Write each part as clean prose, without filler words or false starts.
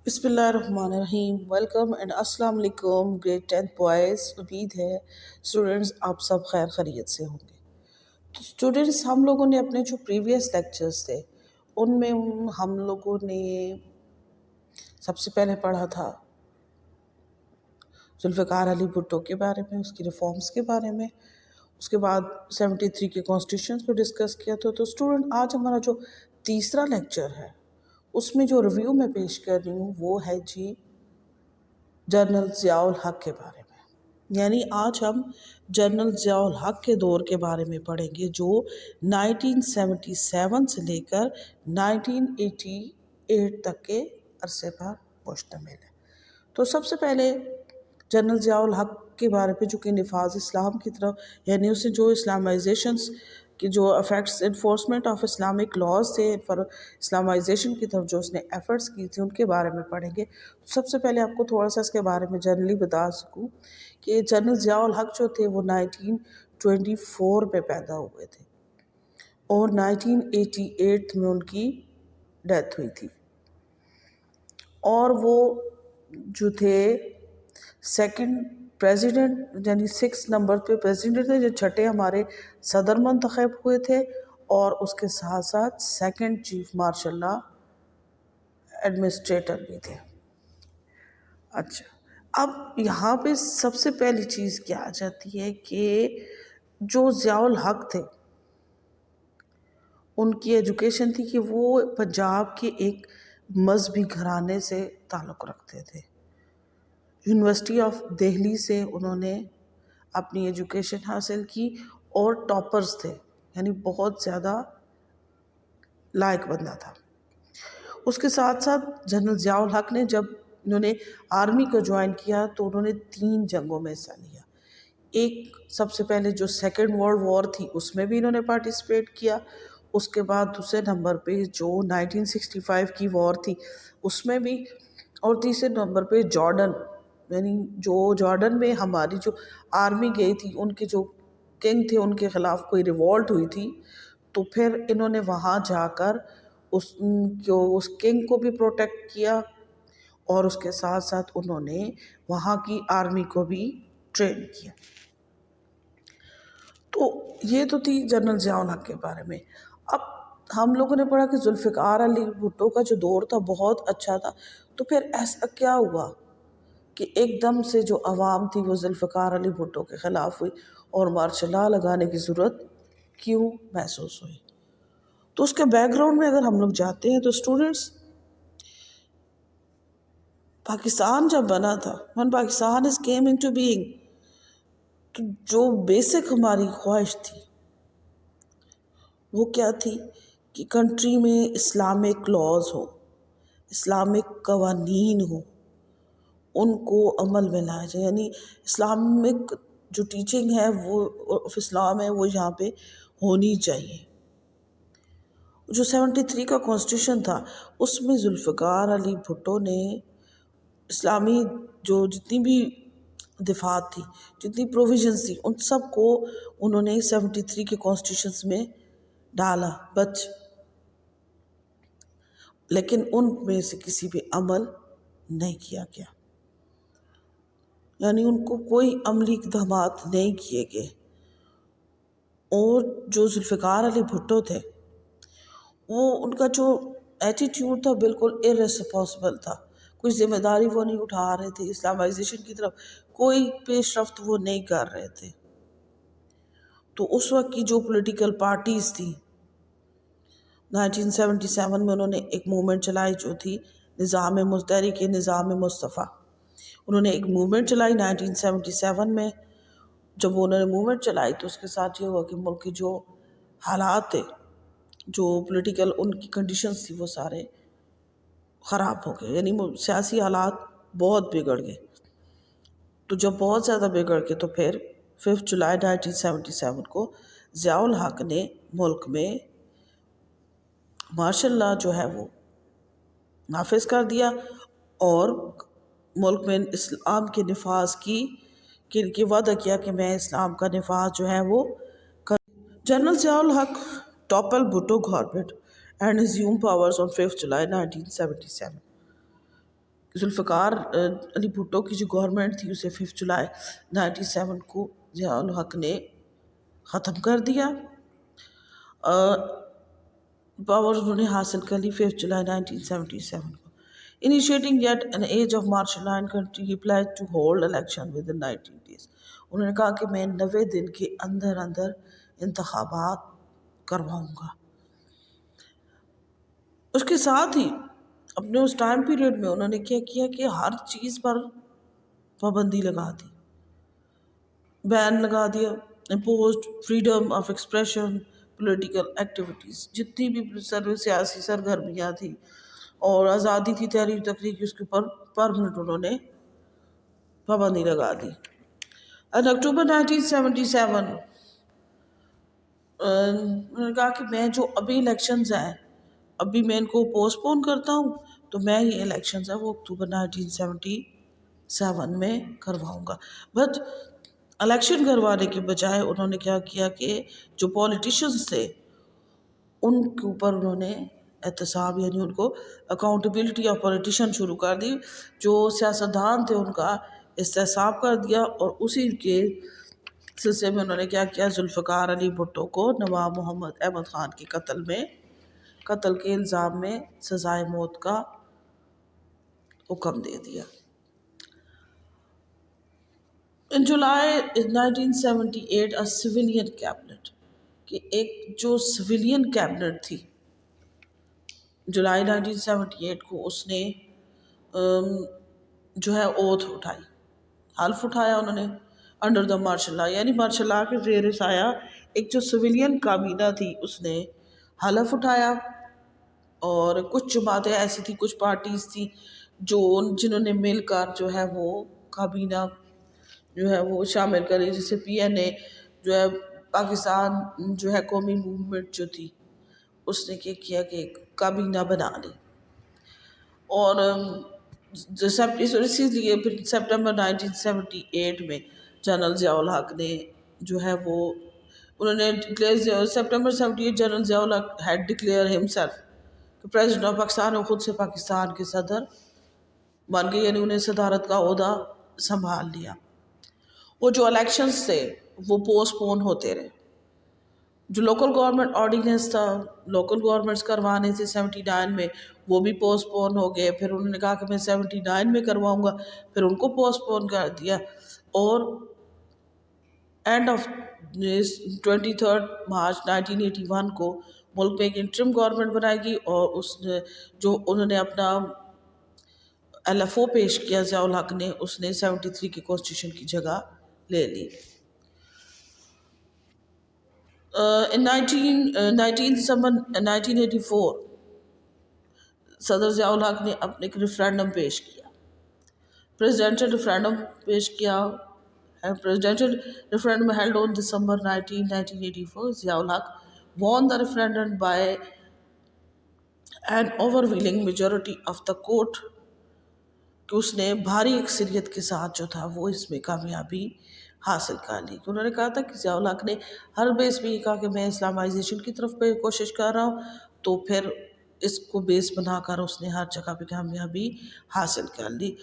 بسم اللہ الرحمن الرحیم. ویلکم اینڈ السلام علیکم گریڈ 10 بوائز. امید ہے اسٹوڈنٹس آپ سب خیر خیریت سے ہوں گے. تو اسٹوڈنٹس ہم لوگوں نے اپنے جو پریویس لیکچرز تھے ان میں ہم لوگوں نے سب سے پہلے پڑھا تھا ذوالفقار علی بھٹو کے بارے میں، اس کی ریفارمز کے بارے میں. اس کے بعد 73 کے کانسٹیٹیوشنز پہ ڈسکس کیا تھا. تو اسٹوڈنٹ آج ہمارا جو تیسرا لیکچر ہے اس میں جو ریویو میں پیش کر رہی ہوں وہ ہے جنرل ضیاء الحق کے بارے میں. یعنی آج ہم جنرل ضیاء الحق کے دور کے بارے میں پڑھیں گے جو 1977 سے لے کر 1988 تک کے عرصے پر مشتمل ہے. تو سب سے پہلے جنرل ضیاء الحق کے بارے میں جو کہ نفاذ اسلام کی طرف، یعنی اس نے جو اسلامائزیشنز کہ جو affects enforcement of Islamic laws تھے، اسلامائزیشن کی طرف جو اس نے ایفرٹس کی تھی ان کے بارے میں پڑھیں گے. سب سے پہلے آپ کو تھوڑا سا اس کے بارے میں جنرلی بتا سکوں کہ جنرل ضیاء الحق جو تھے وہ 1924 میں پیدا ہوئے تھے اور 1988 میں ان کی ڈیتھ ہوئی تھی. اور وہ جو تھے سیکنڈ پریزیڈنٹ، یعنی 6 نمبر پہ پریزیڈنٹ تھے، جو چھٹے ہمارے صدر منتخب ہوئے تھے، اور اس کے ساتھ ساتھ second chief martial law administrator بھی تھے. اچھا، اب یہاں پہ سب سے پہلی چیز کیا آ جاتی ہے کہ جو ضیاء الحق تھے ان کی ایجوکیشن تھی کہ وہ پنجاب کے ایک مذہبی گھرانے سے تعلق رکھتے تھے. یونیورسٹی آف دہلی سے انہوں نے اپنی ایجوکیشن حاصل کی اور ٹاپرز تھے، یعنی بہت زیادہ لائق بندہ تھا. اس کے ساتھ ساتھ جنرل ضیاء الحق نے جب انہوں نے آرمی کو جوائن کیا تو انہوں نے 3 جنگوں میں حصہ لیا. ایک سب سے پہلے جو سیکنڈ ورلڈ وار تھی اس میں بھی انہوں نے پارٹیسپیٹ کیا. اس کے بعد دوسرے نمبر پہ جو 1965 کی وار تھی اس میں بھی، اور تیسرے نمبر پہ جارڈن، یعنی جو جارڈن میں ہماری جو آرمی گئی تھی ان کے جو کنگ تھے ان کے خلاف کوئی ریوولٹ ہوئی تھی تو پھر انہوں نے وہاں جا کر اس کنگ کو بھی پروٹیکٹ کیا اور اس کے ساتھ ساتھ انہوں نے وہاں کی آرمی کو بھی ٹرین کیا. تو یہ تو تھی جنرل ضیاء الحق کے بارے میں. اب ہم لوگوں نے پڑھا کہ ذوالفقار علی بھٹو کا جو دور تھا بہت اچھا تھا. تو پھر ایسا کیا ہوا کہ ایک دم سے جو عوام تھی وہ ذوالفقار علی بھٹو کے خلاف ہوئی اور مارشل لا لگانے کی ضرورت کیوں محسوس ہوئی؟ تو اس کے بیک گراؤنڈ میں اگر ہم لوگ جاتے ہیں تو اسٹوڈنٹس، پاکستان جب بنا تھا، when Pakistan is came into being، تو جو بیسک ہماری خواہش تھی وہ کیا تھی کہ کنٹری میں اسلامک لاز ہو، اسلامک قوانین ہو، ان کو عمل میں لایا جائے. یعنی اسلامک جو ٹیچنگ ہے وہ اسلام ہے وہ یہاں پہ ہونی چاہیے. جو 73 کا کانسٹیٹیوشن تھا اس میں ذوالفقار علی بھٹو نے اسلامی جو جتنی بھی دفعات تھی، جتنی پروویژنز تھی، ان سب کو انہوں نے 73 کے کانسٹیٹیوشنز میں ڈالا لیکن ان میں سے کسی پہ عمل نہیں کیا گیا. یعنی ان کو کوئی عملی اقدامات نہیں کیے گئے. اور جو ذوالفقار علی بھٹو تھے وہ ان کا جو ایٹیٹیوڈ تھا بالکل ارریسپانسبل تھا. کوئی ذمہ داری وہ نہیں اٹھا رہے تھے، اسلامائزیشن کی طرف کوئی پیش رفت وہ نہیں کر رہے تھے. تو اس وقت کی جو پولیٹیکل پارٹیز تھیں 1977 میں انہوں نے ایک موومنٹ چلائی جو تھی تحریک نظام مصطفیٰ. انہوں نے ایک موومنٹ چلائی 1977 میں. جب انہوں نے موومنٹ چلائی تو اس کے ساتھ یہ ہوا کہ ملک کے جو حالات تھے، جو پولیٹیکل ان کی کنڈیشنز تھی وہ سارے خراب ہو گئے. یعنی سیاسی حالات بہت بگڑ گئے. تو جب بہت زیادہ بگڑ گئے تو پھر 5 جولائی 1977 کو ضیاء الحق نے ملک میں مارشل لا جو ہے وہ نافذ کر دیا اور ملک میں اسلام کے نفاذ کی وعدہ کیا کہ میں اسلام کا نفاذ جو ہے وہ کر. General Zia ul-Haq toppled Bhutto government and assumed powers on 5 July 1977. Zulfiqar Ali Bhutto کی جو گورنمنٹ تھی اسے 5 جولائی 97 کو ضیاء الحق نے ختم کر دیا. پاور انہوں نے حاصل کر لی 5 جولائی 1977 کو. Initiating yet an age of martial law in country, he pledged to hold election within 90 days. انہوں نے کہا کہ میں 90 دن کے اندر اندر انتخابات کرواؤں گا. اس کے ساتھ ہی اپنے اس ٹائم پیریڈ میں انہوں نے کیا کیا کہ ہر چیز پر پابندی لگا دی، بین لگا دیا. Imposed freedom of expression, political activities, جتنی بھی سیاسی سرگرمیاں تھیں اور آزادی تھی تحریر تقریر کی، اس کے اوپر پرمنٹ انہوں نے پابندی لگا دی. اکتوبر 1977 انہوں نے کہا کہ میں جو ابھی الیکشنز ہیں ابھی میں ان کو پوسٹ پون کرتا ہوں، تو میں یہ الیکشنز ہیں وہ اکتوبر 1977 میں کرواؤں گا. بٹ الیکشن کروانے کے بجائے انہوں نے کیا کیا کہ جو پولیٹیشنز تھے ان کے اوپر انہوں نے احتساب، یعنی ان کو اکاؤنٹیبلٹی آف پولیٹیشن شروع کر دی. جو سیاستدان تھے ان کا احتساب کر دیا، اور اسی کے سلسلے میں انہوں نے کیا کیا، ذوالفقار علی بھٹو کو نواب محمد احمد خان کے قتل کے الزام میں سزائے موت کا حکم دے دیا. In July 1978 a civilian cabinet، کہ ایک جو سویلین کیبنٹ تھی جولائی 1978 کو، اس نے جو ہے اوتھ اٹھائی، حلف اٹھایا انہوں نے انڈر دا مارشل لا، یعنی مارشل لا کے زیر سایہ ایک جو سویلین کابینہ تھی اس نے حلف اٹھایا. اور کچھ جماعتیں ایسی تھیں، کچھ پارٹیز تھیں جنہوں نے مل کر جو ہے وہ کابینہ جو ہے وہ شامل کری، جیسے PNA جو ہے پاکستان جو ہے قومی موومنٹ جو تھی، اس نے کیا کہ ایک کابینہ بنا لی. اور اسی لیے پھر سپٹمبر 1978 میں جنرل ضیاء الحق نے جو ہے وہ انہوں نے سپٹمبر 78 جنرل ضیاء الحق ہیڈ ڈکلیئر ہمسیلف کہ پریزیڈنٹ آف پاکستان، اور خود سے پاکستان کے صدر بن گئے، یعنی انہیں صدارت کا عہدہ سنبھال لیا. وہ جو الیکشنز تھے وہ پوسٹ پون ہوتے رہے. جو لوکل گورنمنٹ آرڈیننس تھا، لوکل گورنمنٹس کروانے تھے 79 میں، وہ بھی پوسٹ پون ہو گئے. پھر انہوں نے کہا کہ میں 79 میں کرواؤں گا، پھر ان کو پوسٹ پون کر دیا. اور اینڈ آف 23 مارچ 1981 کو ملک میں ایک انٹرم گورنمنٹ بنائی گئی، اور اس نے جو انہوں نے اپنا LFO پیش کیا ضیاء الحق نے، اس نے 73 کی کانسٹیٹیوشن کی جگہ لے لی. 19 دسمبر 1984 صدر ضیاء الحق نے اپنے ایک ریفرینڈم پیش کیا، پریزیڈنشل ریفرینڈم پیش کیا. Presidential referendum held on December 19, 1984. Zia ul Haq won the referendum by an overwhelming majority of the court، کہ اس نے بھاری اکثریت کے ساتھ جو تھا وہ اس میں کامیابی حاصل کر لی. انہوں نے کہا تھا کہ ضیاء الحق نے ہر بیس پہ یہ کہا کہ میں اسلامائزیشن کی طرف پہ کوشش کر رہا ہوں، تو پھر اس کو بیس بنا کر اس نے ہر جگہ پہ کامیابی حاصل کر لی.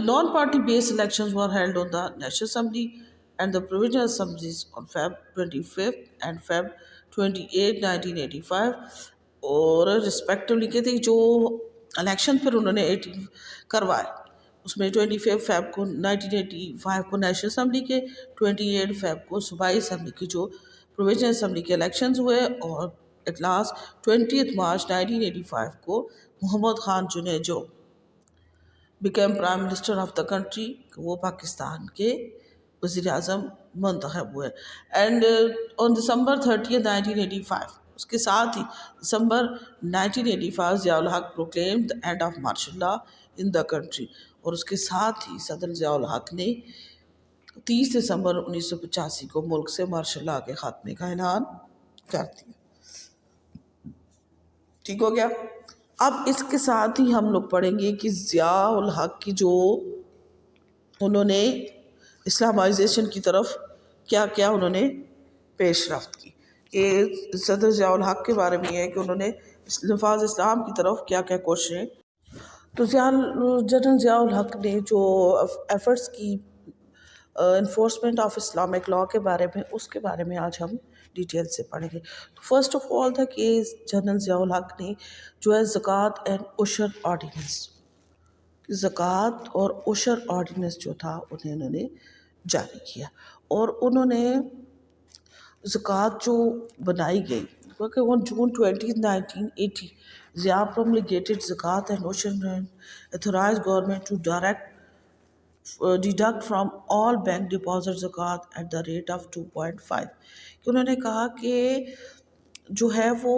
Non party base elections were held on the National Assembly and the Provincial Assemblies on Feb 25 and Feb 28, 1985. اور رسپیکٹولی کہتے ہیں جو الیکشن پھر انہوں نے 18 کروائے، اس میں 25 فیب کو 1985 کو نیشنل اسمبلی کے، 28 فیب کو صوبائی اسمبلی کی جو پروونشل اسمبلی کے الیکشنز ہوئے، اور ایٹ لاسٹ 20 مارچ 1985 کو Muhammad Khan Junejo became prime minister of the country, وہ پاکستان کے وزیر اعظم منتخب ہوئے. اینڈ آن دسمبر 30, 1985، اس کے ساتھ ہی دسمبر 1985 Zia ul-Haq proclaim the end of martial law in the country, اور اس کے ساتھ ہی صدر ضیاء الحق نے 30 دسمبر 1985 کو ملک سے مارشل لا کے خاتمے کا اعلان کر دیا. ٹھیک ہو گیا. اب اس کے ساتھ ہی ہم لوگ پڑھیں گے کہ ضیاء الحق کی جو انہوں نے اسلامائزیشن کی طرف کیا کیا انہوں نے پیش رفت کی. کہ صدر ضیاء الحق کے بارے میں یہ ہے کہ انہوں نے نفاذ اسلام کی طرف کیا کیا کوششیں تو جنرل ضیاء الحق نے جو ایفرٹس کی انفورسمنٹ آف اسلامک لا کے بارے میں، اس کے بارے میں آج ہم ڈیٹیل سے پڑھیں گے. تو فرسٹ آف آل تھا کہ جنرل ضیاء الحق نے جو ہے زکوٰۃ اینڈ عشر آرڈیننس، زکوٰۃ اور عشر آرڈیننس جو تھا انہوں نے جاری کیا. اور انہوں نے زکوٰۃ جو بنائی گئی کیونکہ on June 20, 1980 ضیاء promulgated زکوٰۃ اینڈ عشر and authorized government to deduct from all bank deposit زکوٰۃ at the rate of 2.5. کہ انہوں نے کہا کہ جو ہے وہ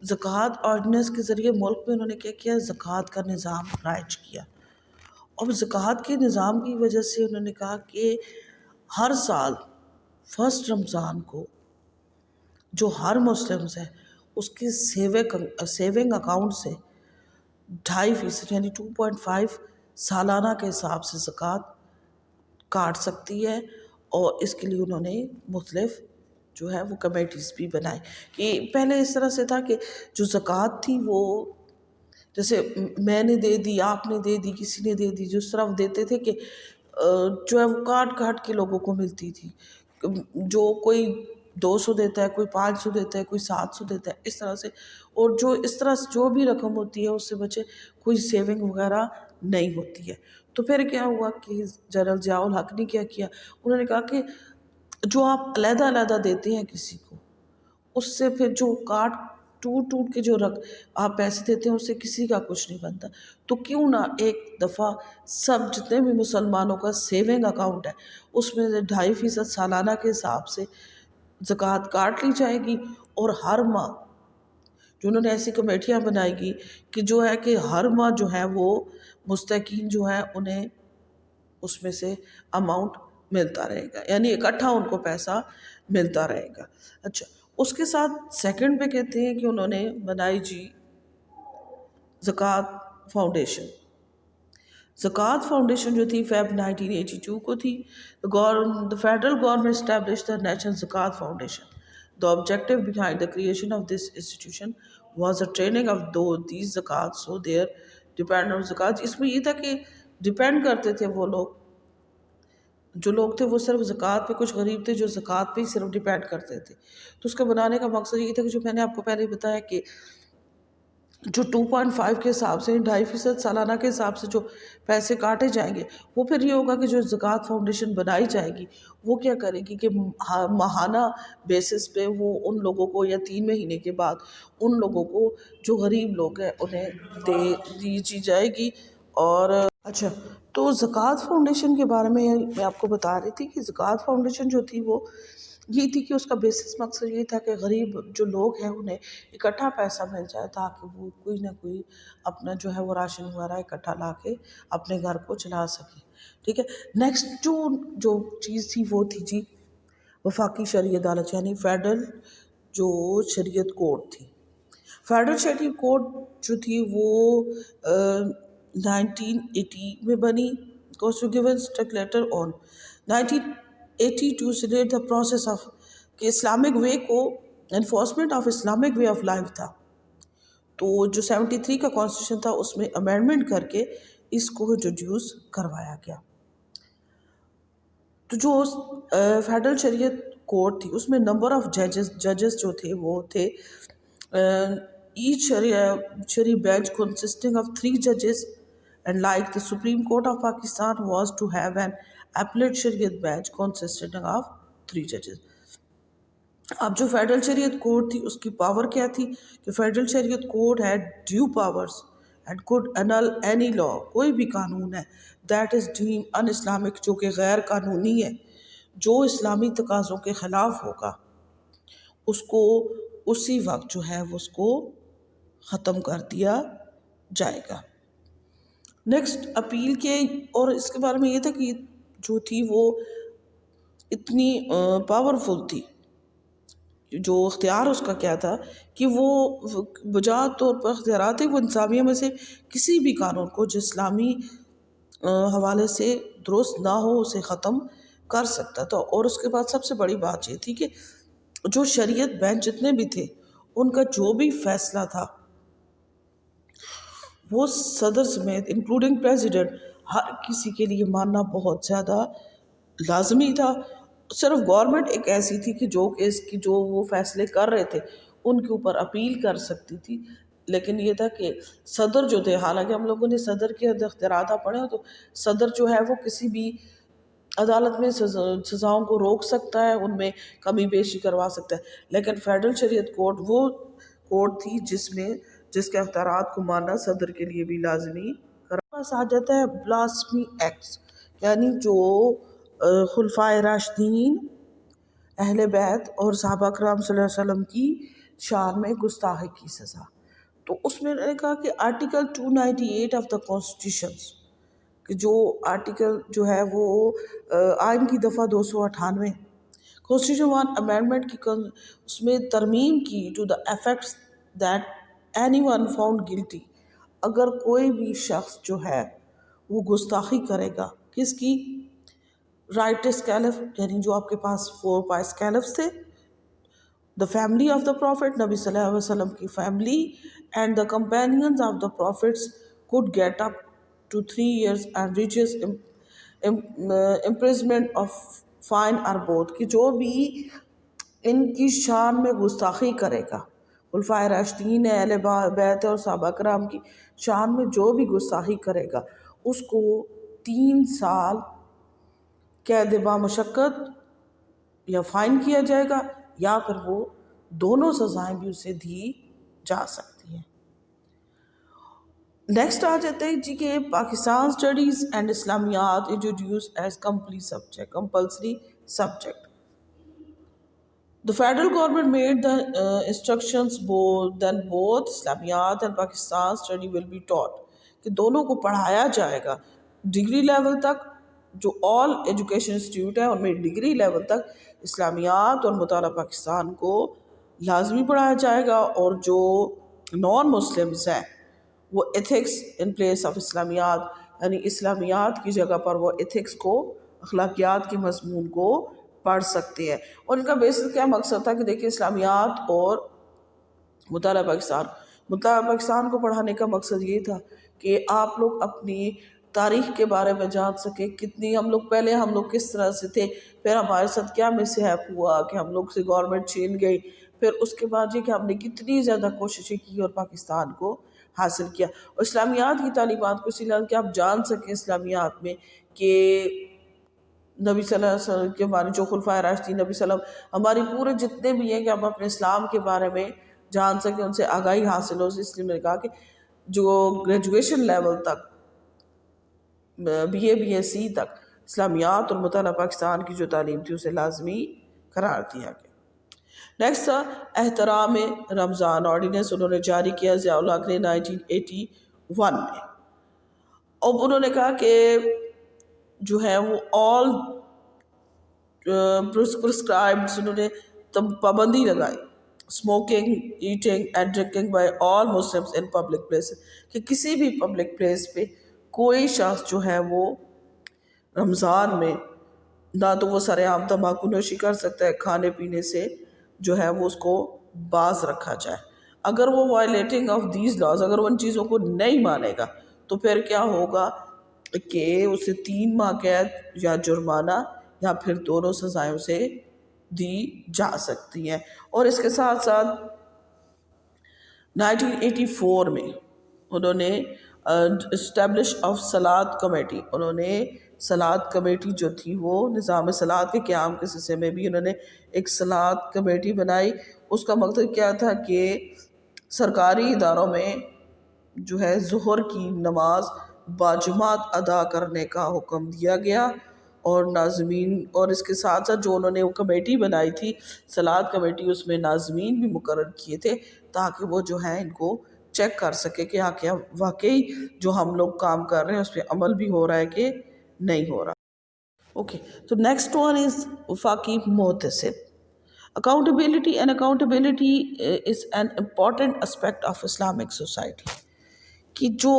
زکوٰۃ آرڈیننس کے ذریعے ملک میں انہوں نے کیا کیا، زکوٰۃ کا نظام رائج کیا. اور زکوٰۃ کے نظام کی وجہ سے انہوں نے کہا کہ ہر سال فرسٹ رمضان کو جو ہر مسلمز ہے اس کی سیونگ اکاؤنٹ سے 2.5% یعنی 2.5 سالانہ کے حساب سے زکوٰۃ کاٹ سکتی ہے. اور اس کے لیے انہوں نے مختلف جو ہے وہ کمیٹیز بھی بنائے. کہ پہلے اس طرح سے تھا کہ جو زکوٰۃ تھی وہ جیسے میں نے دے دی، آپ نے دے دی، کسی نے دے دی، جس طرح وہ دیتے تھے کہ جو ہے وہ کاٹ کاٹ کے لوگوں کو ملتی تھی. جو کوئی 200 دیتا ہے، کوئی 500 دیتا ہے، کوئی 700 دیتا ہے، اس طرح سے. اور جو اس طرح سے جو بھی رقم ہوتی ہے اس سے بچے کوئی سیونگ وغیرہ نہیں ہوتی ہے. تو پھر کیا ہوا کہ جنرل ضیاء الحق نے کیا کیا، انہوں نے کہا کہ جو آپ علیحدہ علیحدہ دیتے ہیں کسی کو، اس سے پھر جو کاٹ ٹوٹ کے جو آپ پیسے دیتے ہیں اس سے کسی کا کچھ نہیں بنتا. تو کیوں نہ ایک دفعہ سب جتنے بھی مسلمانوں کا سیونگ اکاؤنٹ ہے اس میں سے 2.5% سالانہ کے حساب سے زکوٰۃ کاٹ لی جائے گی. اور ہر ماہ جو انہوں نے ایسی کمیٹیاں بنائی گی کہ جو ہے کہ ہر ماہ جو ہے وہ مستحقین جو ہے انہیں اس میں سے اماؤنٹ ملتا رہے گا، یعنی اکٹھا ان کو پیسہ ملتا رہے گا. اچھا، اس کے ساتھ سیکنڈ پہ کہتے ہیں کہ انہوں نے بنائی جی زکوٰۃ فاؤنڈیشن. زکوٰۃ فاؤنڈیشن جو تھی فیب 1982 کو تھی. The federal government established the National Zakat Foundation. The objective behind the creation of this institution was the training of these zakat, so their depend on zakat. اس میں یہ تھا کہ ڈپینڈ کرتے تھے وہ لوگ، جو لوگ تھے وہ صرف زکوٰۃ پہ، کچھ غریب تھے جو زکوٰۃ پہ ہی صرف ڈپینڈ کرتے تھے. تو اس کو بنانے کا مقصد یہ تھا کہ جو میں نے آپ کو پہلے بتایا کہ جو 2.5 کے حساب سے 2.5% سالانہ کے حساب سے جو پیسے کاٹے جائیں گے، وہ پھر یہ ہوگا کہ جو زکوٰۃ فاؤنڈیشن بنائی جائے گی وہ کیا کرے گی کہ ماہانہ بیسس پہ وہ ان لوگوں کو یا 3 مہینے کے بعد ان لوگوں کو جو غریب لوگ ہیں انہیں دی جائے گی. اور اچھا، تو زکوٰۃ فاؤنڈیشن کے بارے میں آپ کو بتا رہی تھی کہ زکوٰۃ فاؤنڈیشن جو تھی وہ یہ تھی کہ اس کا بیسس مقصد یہ تھا کہ غریب جو لوگ ہیں انہیں اکٹھا پیسہ مل جائے تاکہ وہ کوئی نہ کوئی اپنا جو ہے وہ راشن وغیرہ اکٹھا لا کے اپنے گھر کو چلا سکے. ٹھیک ہے، نیکسٹ جو چیز تھی وہ تھی جی وفاقی شرعی عدالت، یعنی فیڈرل جو شریعت کوڈ تھی. فیڈرل شریعت کوڈ جو تھی وہ 1980 میں بنی. لیٹر آن 1982 سے دا پروسیس آف کہ اسلامک وے کو enforcement of Islamic way of life تھا. تو جو 73 کا کانسٹیٹیوشن تھا اس میں امینڈمنٹ کر کے اس کو انٹروڈیوس کروایا گیا. تو جو فیڈرل شریعت کوڈ تھی اس میں نمبر آف ججز جو تھے وہ تھے ایچ شرعی bench consisting of 3 judges, and like the Supreme Court of Pakistan was to have an appellate شریعت bench consisting of 3 judges. اب جو فیڈرل شریعت کوڈ تھی اس کی پاور کیا تھی کہ فیڈرل شریعت code had due powers and could annul any law. کوئی بھی قانون ہے that is deemed un-Islamic جو کہ غیر قانونی ہے، جو اسلامی تقاضوں کے خلاف ہوگا اس کو اسی وقت جو ہے وہ اس کو ختم کر دیا جائے گا. نیکسٹ اپیل کے، اور اس کے بارے میں یہ تھا کہ جو تھی وہ اتنی پاورفل تھی، جو اختیار اس کا کیا تھا کہ وہ بجات طور پر اختیارات وہ انتظامیہ میں سے کسی بھی قانون کو جو اسلامی حوالے سے درست نہ ہو اسے ختم کر سکتا تھا. اور اس کے بعد سب سے بڑی بات یہ تھی کہ جو شریعت بینچ جتنے بھی تھے ان کا جو بھی فیصلہ تھا وہ صدر سمیت انکلوڈنگ پریزیڈنٹ ہر کسی کے لیے ماننا بہت زیادہ لازمی تھا. صرف گورنمنٹ ایک ایسی تھی کہ جو وہ فیصلے کر رہے تھے ان کے اوپر اپیل کر سکتی تھی. لیکن یہ تھا کہ صدر جو تھے، حالانکہ ہم لوگوں نے صدر کے اختیارات پڑھے ہو، تو صدر جو ہے وہ کسی بھی عدالت میں سزاؤں کو روک سکتا ہے، ان میں کمی بیشی کروا سکتا ہے. لیکن فیڈرل شریعت کورٹ وہ کورٹ تھی جس کے اختیارات کو ماننا صدر کے لیے بھی لازمی پاس آ جاتا ہے بلاسفمی ایکٹس، یعنی جو خلفائے راشدین، اہل بیت اور صحابہ کرام صلی اللہ علیہ وسلم کی شان میں گستاخی کی سزا. تو اس میں نے کہا کہ آرٹیکل 298 آف دا کانسٹیٹیوشن، کہ جو آرٹیکل جو ہے وہ آئین کی دفعہ 298 کانسٹیٹیوشن ون امینڈمنٹ کی اس میں ترمیم کی to the effects that any one found guilty, اگر کوئی بھی شخص جو ہے وہ گستاخی کرے گا کس کی، رائٹ اسکیلف، یعنی جو آپ کے پاس 4 اسکیلفس تھے، the family of the prophet, نبی صلی اللہ علیہ وسلم کی فیملی، and the companions of the prophets could get up to 3 years and reaches imprisonment of fine or both، کہ جو بھی ان کی شان میں گستاخی کرے گا، خلفائے راشدین ہے، اہل بیت اور صحابہ کرام کی شان میں جو بھی گستاخی کرے گا اس کو 3 سال قید با مشقت یا فائن کیا جائے گا، یا پھر وہ دونوں سزائیں بھی اسے دی جا سکتی ہیں. نیکسٹ آ جاتے ہیں جی کہ Pakistan studies and Islamiyat introduced as compulsory subject. The federal government made the instructions then both Islamiyat and Pakistan study will be taught، کہ دونوں کو پڑھایا جائے گا ڈگری لیول تک. جو آل ایجوکیشن انسٹیٹیوٹ ہے ان میں ڈگری لیول تک اسلامیات اور مطالعہ پاکستان کو لازمی پڑھایا جائے گا، اور جو نان مسلمز ہیں وہ ایتھکس ان پلیس آف اسلامیات، یعنی اسلامیات کی جگہ پر وہ ایتھکس کو، اخلاقیات کے مضمون کو پڑھ سکتے ہیں. اور ان کا بیسک کیا مقصد تھا کہ دیکھیں اسلامیات اور مطالعہ پاکستان کو پڑھانے کا مقصد یہ تھا کہ آپ لوگ اپنی تاریخ کے بارے میں جان سکیں، کتنی ہم لوگ کس طرح سے تھے، پھر ہمارے ساتھ کیا مسہیپ ہوا کہ ہم لوگ سے گورنمنٹ چھین گئی، پھر اس کے بعد یہ کہ ہم نے کتنی زیادہ کوششیں کی اور پاکستان کو حاصل کیا. اور اسلامیات کی تعلیمات کو اسی لیے کہ آپ جان سکیں اسلامیات میں کہ نبی صلی اللہ علیہ وسلم کے بارے، جو خلفائے راشدین، نبی صلی اللہ علیہ وسلم، ہماری پورے جتنے بھی ہیں کہ ہم اپنے اسلام کے بارے میں جان سکیں، ان سے آگاہی حاصل ہو. اس لیے میں نے کہا کہ جو گریجویشن لیول تک BA BSc تک اسلامیات اور مطالعہ پاکستان کی جو تعلیم تھی اسے لازمی قرار دیا گیا. نیکسٹ تھا احترام رمضان آرڈیننس، انہوں نے جاری کیا ضیاء الحق نے 1981 میں. اب انہوں نے کہا کہ جو ہے وہ آل پرسکرائبڈ، انہوں نے پابندی لگائی smoking, eating and drinking by all Muslims in public place, کہ کسی بھی پبلک پلیس پہ کوئی شخص جو ہے وہ رمضان میں نہ تو وہ سر عام تمباکو نوشی کر سکتا ہے، کھانے پینے سے جو ہے وہ اس کو باز رکھا جائے. اگر وہ وائلیٹنگ آف دیز لاز، اگر وہ ان چیزوں کو نہیں مانے گا تو پھر کیا ہوگا کہ اسے 3 ماہ قید یا جرمانہ یا پھر دونوں سزائیں اسے دی جا سکتی ہیں. اور اس کے ساتھ ساتھ 1984 میں انہوں نے اسٹیبلش آف صلاۃ کمیٹی، انہوں نے صلاۃ کمیٹی جو تھی وہ نظام صلاۃ کے قیام کے سلسلے میں بھی انہوں نے ایک صلاۃ کمیٹی بنائی. اس کا مقصد کیا تھا کہ سرکاری اداروں میں جو ہے ظہر کی نماز باجماعت ادا کرنے کا حکم دیا گیا، اور ناظمین، اور اس کے ساتھ ساتھ جو انہوں نے وہ کمیٹی بنائی تھی صلاۃ کمیٹی، اس میں ناظمین بھی مقرر کیے تھے تاکہ وہ جو ہے ان کو چیک کر سکے کہ کیا واقعی جو ہم لوگ کام کر رہے ہیں اس پہ عمل بھی ہو رہا ہے کہ نہیں ہو رہا. اوکے، تو نیکسٹ ون از وفاقی محتسب. Accountability is an important aspect of Islamic society. کہ جو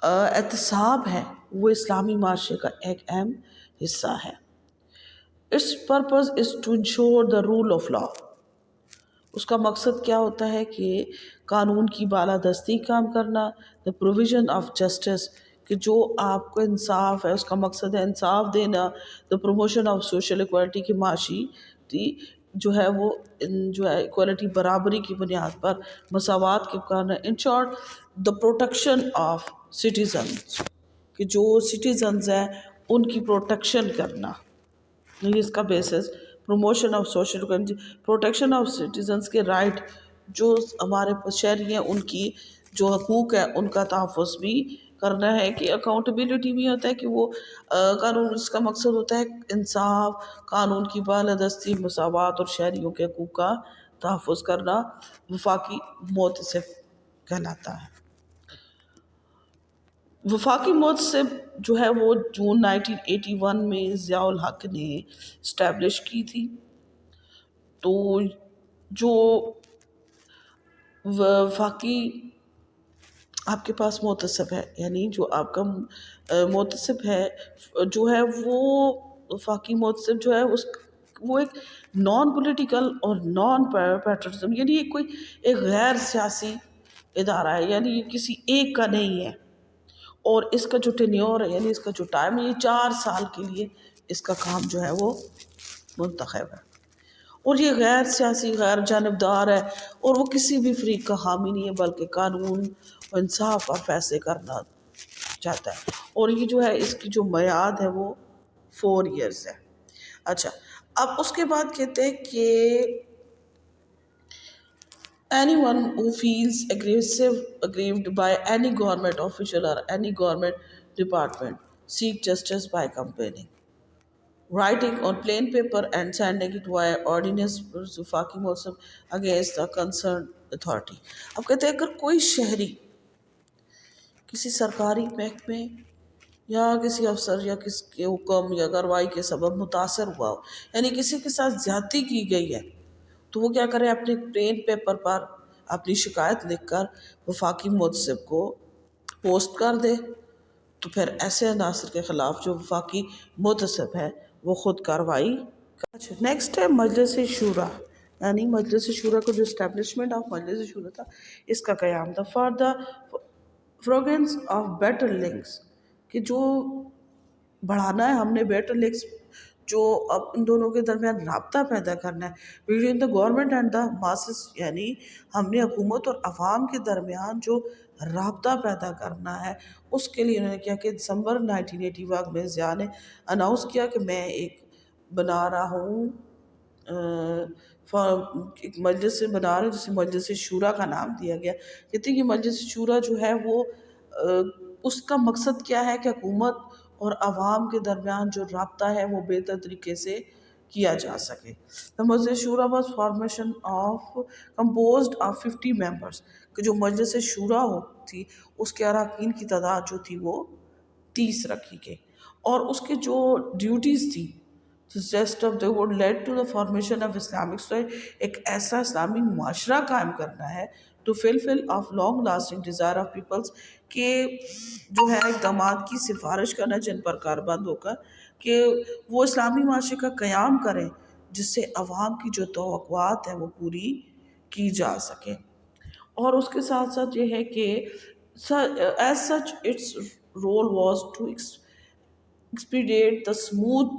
احتساب ہے وہ اسلامی معاشرے کا ایک اہم حصہ ہے. Its purpose is to ensure the rule of law. اس کا مقصد کیا ہوتا ہے کہ قانون کی بالادستی کام کرنا، دا پروویژن آف جسٹس، کہ جو آپ کو انصاف ہے اس کا مقصد ہے انصاف دینا، the promotion of social equality, کی معاشی جو ہے وہ جو ہے ایکوالٹی برابری کی بنیاد پر مساوات کے کرنا، in short the protection of citizens, کہ جو سٹیزنز ہیں ان کی پروٹیکشن کرنا، یہ اس کا basis promotion of social protection of citizens کے رائٹ، جو ہمارے شہری ہیں ان کی جو حقوق ہے ان کا تحفظ بھی کرنا ہے، کہ اکاؤنٹیبلٹی بھی ہوتا ہے کہ وہ قانون، اس کا مقصد ہوتا ہے انصاف، قانون کی بالادستی، مساوات اور شہریوں کے حقوق کا تحفظ کرنا، وفاقی محتسب کہلاتا ہے۔ وفاقی محتسب جو ہے وہ جون 1981 میں ضیاء الحق نے اسٹیبلش کی تھی۔ تو جو وفاقی آپ کے پاس محتسب ہے، یعنی جو آپ کا محتسب ہے جو ہے وہ وفاقی محتسب جو ہے وہ ایک نان پولیٹیکل اور نان پیٹرنزم، یعنی یہ کوئی ایک غیر سیاسی ادارہ ہے، یعنی یہ کسی ایک کا نہیں ہے، اور اس کا جو ٹینیور ہے یعنی اس کا جو ٹائم ہے یہ 4 سال کے لیے اس کا کام جو ہے وہ منتخب ہے، اور یہ غیر سیاسی، غیر جانبدار ہے، اور وہ کسی بھی فریق کا حامی نہیں ہے بلکہ قانون و انصاف اور فیصلے کرنا چاہتا ہے، اور یہ جو ہے اس کی جو میعاد ہے وہ 4 ایئرز ہے۔ اچھا، اب اس کے بعد کہتے ہیں کہ anyone who feels aggrieved by any government official or any government department seek justice by complaining, writing on plain paper and sending it via ordinance وفاقی موسم against the concerned authority۔ اب کہتے ہیں اگر کوئی شہری کسی سرکاری محکمے یا کسی افسر یا کسی کے حکم یا کارروائی کے سبب متاثر ہوا ہو، یعنی کسی کے ساتھ زیادتی کی گئی ہے، تو وہ کیا کرے، اپنے پلین پیپر پر اپنی شکایت لکھ کر وفاقی محتسب کو پوسٹ کر دے، تو پھر ایسے عناصر کے خلاف جو وفاقی محتسب ہے وہ خود کارروائی۔ اچھا، نیکسٹ ہے مجلس شورا، یعنی مجلس شورا کو جو اسٹیبلشمنٹ آف مجلس شورا تھا اس کا قیام تھا، for the progress of better links, کہ جو بڑھانا ہے ہم نے بیٹر لنکس، جو اب ان دونوں کے درمیان رابطہ پیدا کرنا ہے، between the government and the masses, یعنی ہم نے حکومت اور عوام کے درمیان جو رابطہ پیدا کرنا ہے، اس کے لیے انہوں نے کیا کہ دسمبر 1981 میں ضیاء نے اناؤنس کیا کہ میں ایک بنا رہا ہوں، ایک مجلس سے بنا رہا ہوں جسے مجلس شورا کا نام دیا گیا۔ کہتے ہیں کہ مجلس شورا جو ہے وہ اس کا مقصد کیا ہے کہ حکومت اور عوام کے درمیان جو رابطہ ہے وہ بہتر طریقے سے کیا جا سکے۔ مجلس شورا was formation of composed of 50 members, کہ جو مجلس شورا تھی اس کے اراکین کی تعداد جو تھی وہ 30 رکھی گئی، اور اس کے جو ڈیوٹیز تھی lead to the formation of Islamic state, ایک ایسا اسلامی معاشرہ قائم کرنا ہے، to fulfil of long lasting desire of peoples, کہ جو ہے اقدامات کی سفارش کرنا جن پر کاربند ہو کر کہ وہ اسلامی معاشرے کا قیام کریں جس سے عوام کی جو توقعات ہیں وہ پوری کی جا سکے، اور اس کے ساتھ ساتھ یہ ہے کہ as such its role was to expedite the smooth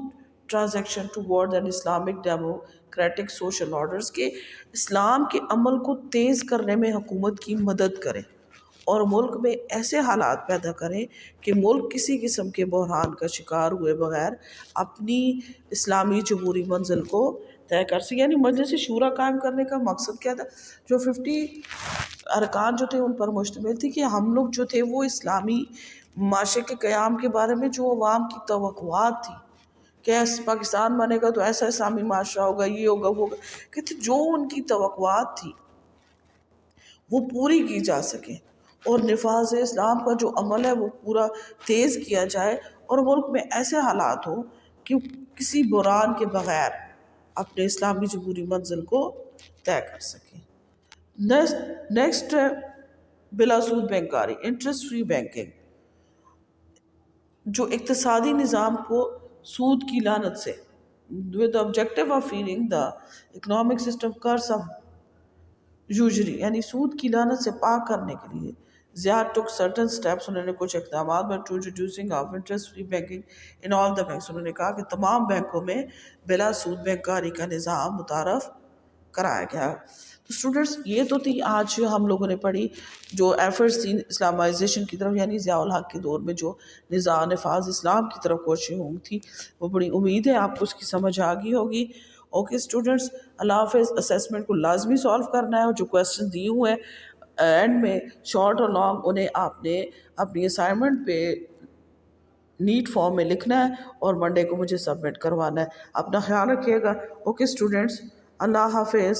transaction toward an Islamic democratic social orders، کہ اسلام کے عمل کو تیز کرنے میں حکومت کی مدد کرے اور ملک میں ایسے حالات پیدا کریں کہ ملک کسی قسم کے بحران کا شکار ہوئے بغیر اپنی اسلامی جمہوری منزل کو طے کر سکے۔ یعنی مجلس شورا قائم کرنے کا مقصد کیا تھا، جو 50 ارکان جو تھے ان پر مشتمل تھی کہ ہم لوگ جو تھے وہ اسلامی معاشرے کے قیام کے بارے میں جو عوام کی توقعات تھی کہ پاکستان بنے گا تو ایسا اسلامی معاشرہ ہوگا، یہ ہوگا وہ ہوگا، کہ جو ان کی توقعات تھی وہ پوری کی جا سکیں، اور نفاذ اسلام کا جو عمل ہے وہ پورا تیز کیا جائے، اور ملک میں ایسے حالات ہوں کہ کسی بحران کے بغیر اپنے اسلامی جمہوری منزل کو طے کر سکیں۔ نیکسٹ بلا سود بینکاری، انٹرسٹ فری بینکنگ، جو اقتصادی نظام کو سود کی لعنت سے with the objective of freeing the economic system curse of یوجری یعنی سود کی لعنت سے پاک کرنے کے لیے زیاد ٹک سرٹن سٹیپس، انہوں نے کچھ اقدامات میں to reducing of interest free banking in all the banks, انہوں نے کہا کہ تمام بینکوں میں بلا سود بینک کاری کا نظام متعارف کرایا گیا۔ تو اسٹوڈنٹس یہ تو تھی آج ہم لوگوں نے پڑھی جو ایفرٹس تھی اسلامائزیشن کی طرف، یعنی ضیاء الحق کے دور میں جو نظام نفاذ اسلام کی طرف کوششیں ہوں تھی، وہ بڑی امید ہے آپ کو اس کی سمجھ آ گئی ہوگی۔ اوکے اسٹوڈنٹس، اللہ حافظ۔ اسیسمنٹ کو لازمی سالو کرنا ہے، اور جو کویسچن دیے ہوئے ہیں اینڈ میں شارٹ اور لانگ، انہیں آپ نے اپنی اسائنمنٹ پہ نیٹ فارم میں لکھنا ہے اور منڈے کو مجھے سبمٹ کروانا ہے۔ اپنا خیال رکھیے گا۔ اوکے اسٹوڈنٹس، اللہ حافظ۔